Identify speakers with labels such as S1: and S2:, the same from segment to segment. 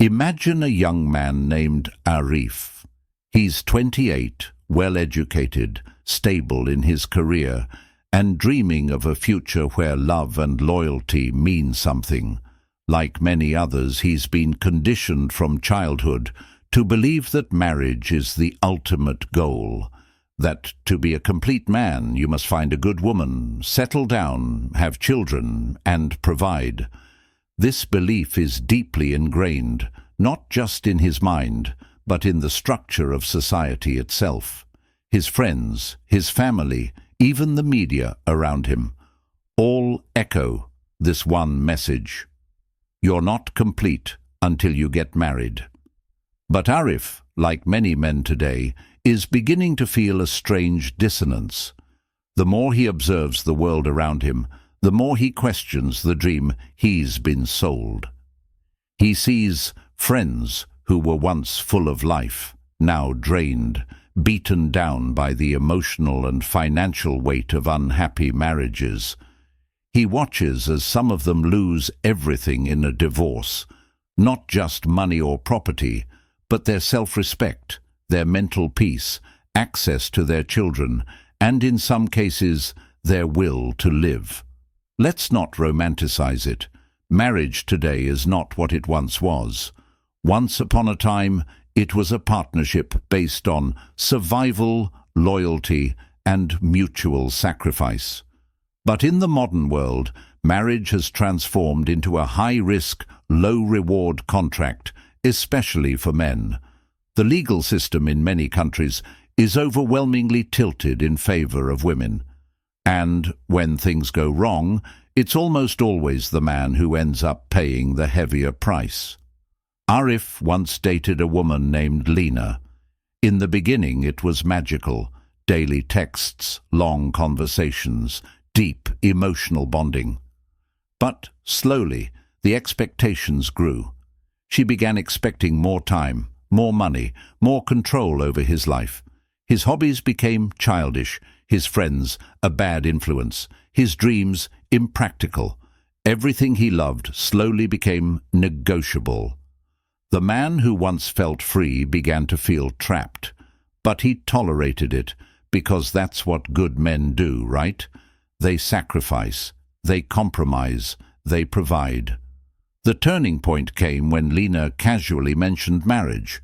S1: Imagine a young man named Arif. He's 28, well-educated, stable in his career, and dreaming of a future where love and loyalty mean something. Like many others, he's been conditioned from childhood to believe that marriage is the ultimate goal, that to be a complete man you must find a good woman, settle down, have children, and provide. This belief is deeply ingrained, not just in his mind, but in the structure of society itself. His friends, his family, even the media around him, all echo this one message: you're not complete until you get married. But Arif, like many men today, is beginning to feel a strange dissonance. The more he observes the world around him, the more he questions the dream he's been sold. He sees friends who were once full of life, now drained, beaten down by the emotional and financial weight of unhappy marriages. He watches as some of them lose everything in a divorce, not just money or property, but their self-respect, their mental peace, access to their children, and in some cases, their will to live. Let's not romanticize it. Marriage today is not what it once was. Once upon a time, it was a partnership based on survival, loyalty, and mutual sacrifice. But in the modern world, marriage has transformed into a high-risk, low-reward contract, especially for men. The legal system in many countries is overwhelmingly tilted in favor of women. And when things go wrong, it's almost always the man who ends up paying the heavier price. Arif once dated a woman named Lena. In the beginning, it was magical: daily texts, long conversations, deep emotional bonding. But slowly, the expectations grew. She began expecting more time, more money, more control over his life. His hobbies became childish, his friends a bad influence, his dreams impractical. Everything he loved slowly became negotiable. The man who once felt free began to feel trapped, but he tolerated it because that's what good men do, right? They sacrifice, they compromise, they provide. The turning point came when Lena casually mentioned marriage,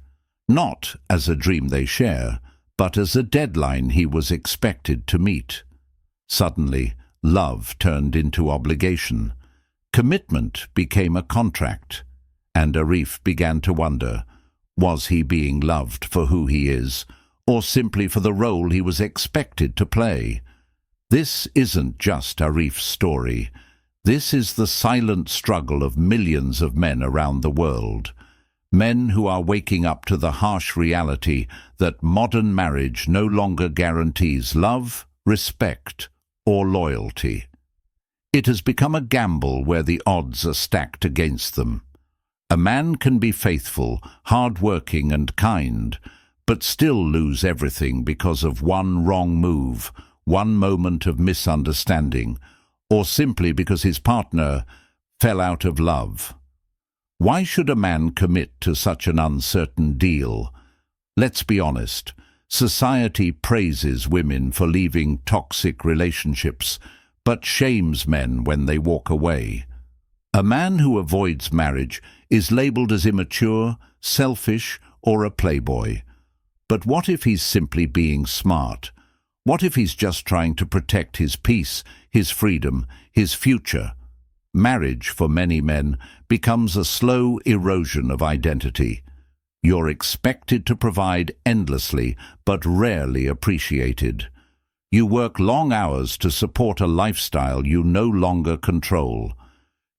S1: not as a dream they share, but as a deadline he was expected to meet. Suddenly, love turned into obligation. Commitment became a contract, and Arif began to wonder, was he being loved for who he is, or simply for the role he was expected to play? This isn't just Arif's story. This is the silent struggle of millions of men around the world. Men who are waking up to the harsh reality that modern marriage no longer guarantees love, respect, or loyalty. It has become a gamble where the odds are stacked against them. A man can be faithful, hard-working and kind, but still lose everything because of one wrong move, one moment of misunderstanding, or simply because his partner fell out of love. Why should a man commit to such an uncertain deal? Let's be honest. Society praises women for leaving toxic relationships, but shames men when they walk away. A man who avoids marriage is labeled as immature, selfish, or a playboy. But what if he's simply being smart? What if he's just trying to protect his peace, his freedom, his future? Marriage, for many men, becomes a slow erosion of identity. You're expected to provide endlessly, but rarely appreciated. You work long hours to support a lifestyle you no longer control.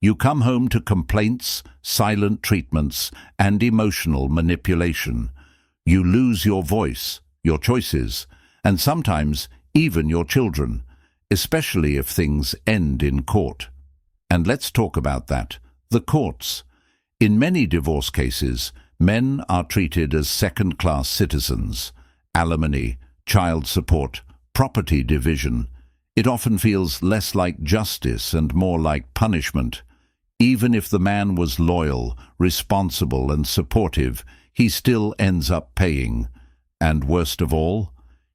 S1: You come home to complaints, silent treatments, and emotional manipulation. You lose your voice, your choices, and sometimes even your children, especially if things end in court. And let's talk about that. The courts. In many divorce cases, men are treated as second-class citizens. Alimony, child support, property division. It often feels less like justice and more like punishment. Even if the man was loyal, responsible and supportive, he still ends up paying. And worst of all,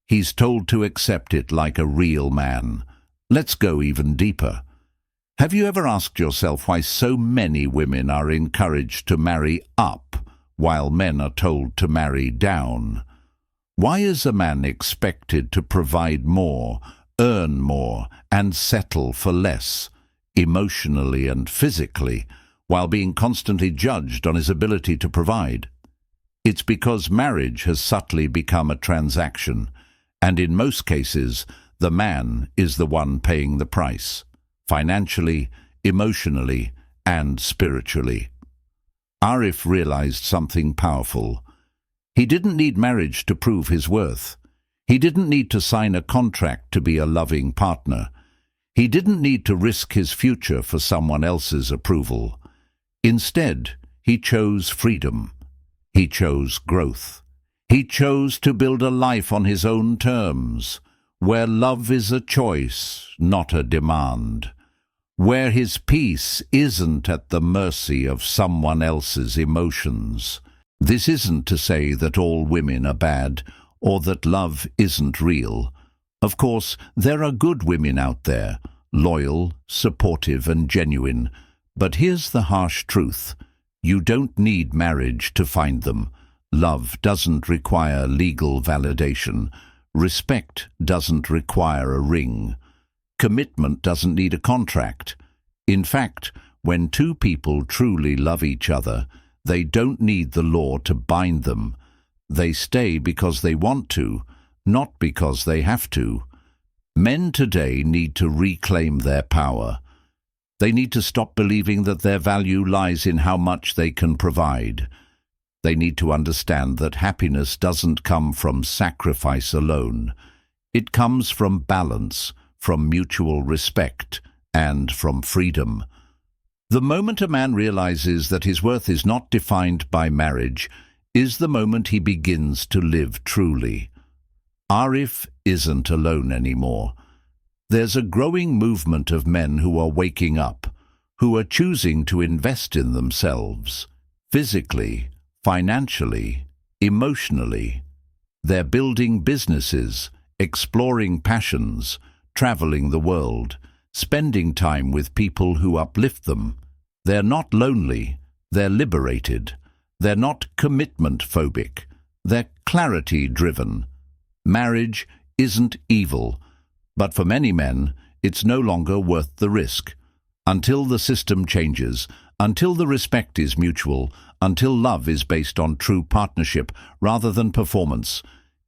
S1: he's told to accept it like a real man. Let's go even deeper. Have you ever asked yourself why so many women are encouraged to marry up while men are told to marry down? Why is a man expected to provide more, earn more, and settle for less, emotionally and physically, while being constantly judged on his ability to provide? It's because marriage has subtly become a transaction, and in most cases, the man is the one paying the price, financially, emotionally, and spiritually. Arif realized something powerful. He didn't need marriage to prove his worth. He didn't need to sign a contract to be a loving partner. He didn't need to risk his future for someone else's approval. Instead, he chose freedom. He chose growth. He chose to build a life on his own terms, where love is a choice, not a demand, where his peace isn't at the mercy of someone else's emotions. This isn't to say that all women are bad or that love isn't real. Of course, there are good women out there, loyal, supportive and genuine. But here's the harsh truth. You don't need marriage to find them. Love doesn't require legal validation. Respect doesn't require a ring. Commitment doesn't need a contract. In fact, when two people truly love each other, they don't need the law to bind them. They stay because they want to, not because they have to. Men today need to reclaim their power. They need to stop believing that their value lies in how much they can provide. They need to understand that happiness doesn't come from sacrifice alone. It comes from balance, from mutual respect, and from freedom. The moment a man realizes that his worth is not defined by marriage is the moment he begins to live truly. Arif isn't alone anymore. There's a growing movement of men who are waking up, who are choosing to invest in themselves, physically, financially, emotionally. They're building businesses, exploring passions, traveling the world, spending time with people who uplift them. They're not lonely, they're liberated. They're not commitment-phobic, they're clarity-driven. Marriage isn't evil, but for many men, it's no longer worth the risk. Until the system changes, until the respect is mutual, until love is based on true partnership rather than performance,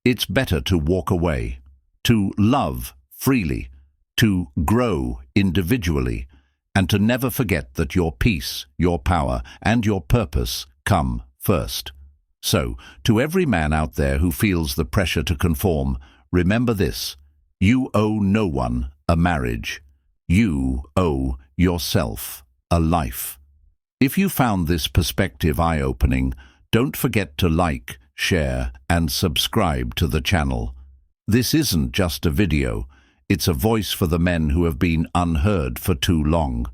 S1: it's better to walk away, to love freely, to grow individually, and to never forget that your peace, your power, and your purpose come first. So, to every man out there who feels the pressure to conform, remember this: you owe no one a marriage. You owe yourself a life. If you found this perspective eye-opening, don't forget to like, share, and subscribe to the channel. This isn't just a video, it's a voice for the men who have been unheard for too long.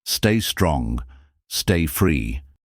S1: Stay strong, stay free,